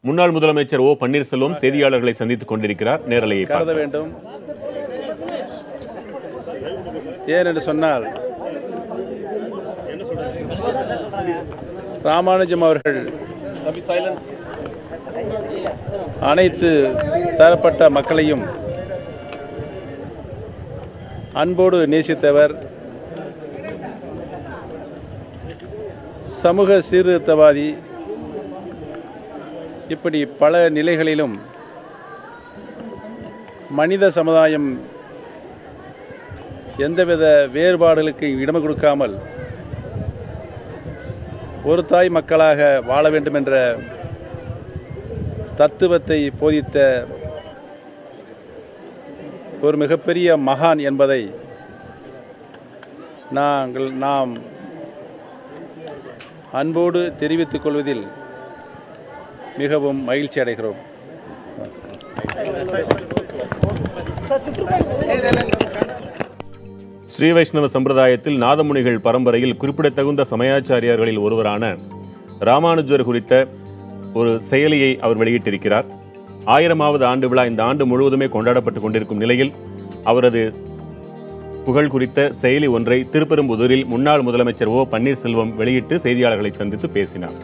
முன்னாள் முதலமைச்சர் ஓ பன்னீர்செல்வம் செய்தியாளர்களை சந்தித்துக் கொண்டிருக்கிறார். நேரலையை கருத வேண்டும். ஏன் என்று சொன்னால், ராமானுஜம் அவர்கள் அனைத்து தரப்பட்ட மக்களையும் அன்போடு நேசித்தவர். சமூக சீர்திருத்தவாதி. இப்படி பல நிலைகளிலும் மனித சமுதாயம் எந்தவித வேறுபாடுகளுக்கு இடம் கொடுக்காமல் ஒரு தாய் மக்களாக வாழ வேண்டும் என்ற தத்துவத்தை போதித்த ஒரு மிகப்பெரிய மகான் என்பதை நாம் அன்போடு தெரிவித்துக் கொள்வதில் மிகவும் மகிழ்ச்சி அடைகிறோம். ஸ்ரீ வைஷ்ணவ சம்பிரதாயத்தில் நாதமுனிகள் பரம்பரையில் குறிப்பிடத்தகுந்த சமயாச்சாரியார்களில் ஒருவரான ராமானுஜர் குறித்த ஒரு செயலியை அவர் வெளியிட்டிருக்கிறார். 1000வது ஆண்டு விழா இந்த ஆண்டு முழுவதுமே கொண்டாடப்பட்டுக் கொண்டிருக்கும் நிலையில் அவரது புகழ் குறித்த செயலி ஒன்றை திருப்பெரும்புதூரில் முன்னாள் முதலமைச்சர் ஓ பன்னீர்செல்வம் வெளியிட்டு செய்தியாளர்களை சந்தித்து பேசினார்.